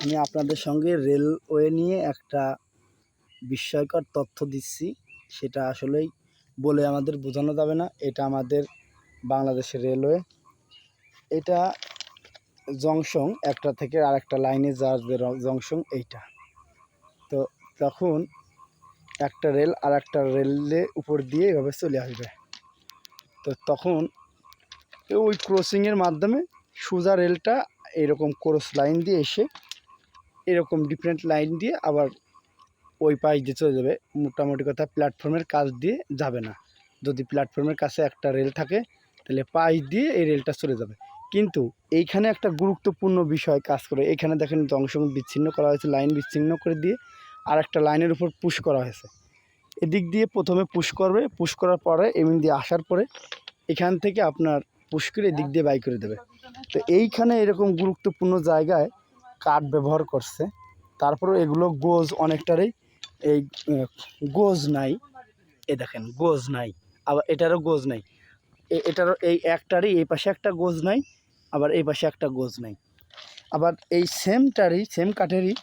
আমি আপনাদের সঙ্গে রেলওয়ে নিয়ে একটা বিস্ময়কর তথ্য দিচ্ছি। সেটা আসলেই বলে আমাদের বোঝানো যাবে না। এটা আমাদের বাংলাদেশের রেলওয়ে। এটা জংশন, একটা থেকে আরেকটা লাইনে যাওয়ার যে জংশন এইটা। তো তখন একটা রেল আর একটা রেলের উপর দিয়ে এভাবে চলে আসবে। তো তখন ওই ক্রসিংয়ের মাধ্যমে সোজা রেলটা এরকম ক্রস লাইন দিয়ে এসে এরকম ডিফারেন্ট লাইন দিয়ে আবার ওই পাশ দিয়ে চলে যাবে। মোটামুটি কথা প্ল্যাটফর্মের কাছ দিয়ে যাবে না। যদি প্ল্যাটফর্মের কাছে একটা রেল থাকে তাহলে পাশ দিয়ে এই রেলটা চলে যাবে। কিন্তু এইখানে একটা গুরুত্বপূর্ণ বিষয় কাজ করে। এখানে দেখেন জংশন বিচ্ছিন্ন করা হয়েছে, লাইন বিচ্ছিন্ন করে দিয়ে আর একটা লাইনের উপর পুশ করা হয়েছে। এদিক দিয়ে প্রথমে পুশ করবে, পুশ করার পরে এমনি দিয়ে আসার পরে এখান থেকে আপনার পুশ করে এদিক দিয়ে বাই করে দেবে। তো এইখানে এরকম গুরুত্বপূর্ণ জায়গায় কাঠ ব্যবহার করছে। তারপরে এগুলো গোজ অনেকটারই এই গোজ নাই। এ দেখেন গোজ নাই, আবার এটারও গোজ নাই। এটারও এই একটারই এই পাশে একটা গোজ নাই, আবার এই পাশে একটা গোজ নাই। আবার এই সেম কাঠেরই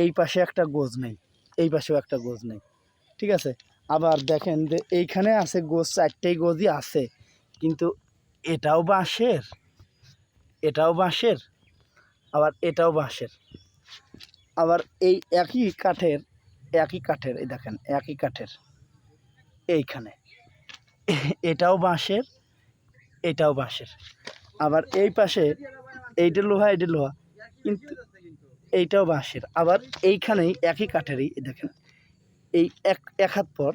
এই পাশে একটা গোজ নেই, এই পাশেও একটা গোজ নেই। ঠিক আছে। আবার দেখেন যে এইখানে আছে গোজ, চারটেই গোজই আছে, কিন্তু এটাও বাঁশের, এটাও বাঁশের, আবার এটাও বাঁশের। আবার এই একই কাঠের এই দেখেন একই কাঠের এইখানে এটাও বাঁশের, এটাও বাঁশের। আবার এই পাশে এইটা লোহা, এটা লোহা, কিন্তু এইটাও বাঁশের। আবার এইখানেই একই কাঠেরই দেখেন এই এক হাত পর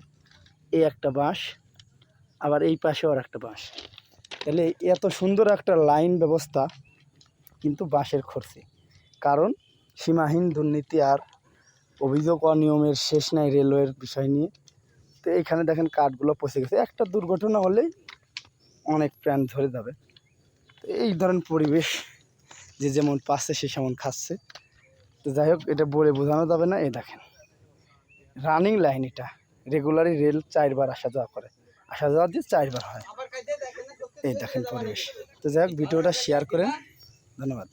এই একটা বাঁশ, আবার এই পাশেও আর একটা বাঁশ। তাহলে এত সুন্দর একটা লাইন ব্যবস্থা কিন্তু বাঁশের খরচে। কারণ সীমাহীন দুর্নীতি আর অভিযোগ অনিয়মের শেষ নাই রেলওয়ের বিষয় নিয়ে। তো এইখানে দেখেন কাঠগুলো পচে গেছে। একটা দুর্ঘটনা হলেই অনেক প্রাণ ধরে যাবে। তো এই ধরনের পরিবেশ, যে যেমন পাচ্ছে সে সেমন খাচ্ছে। তো যাই হোক, এটা বলে বোঝানো যাবে না। এই দেখেন রানিং লাইন, এটা রেগুলারই রেল 4 বার আসা যাওয়া করে, আসা যাওয়া দিয়ে 4 বার হয়। এই দেখেন পরিবেশ। তো যাই হোক, ভিডিওটা শেয়ার করেন। ধন্যবাদ।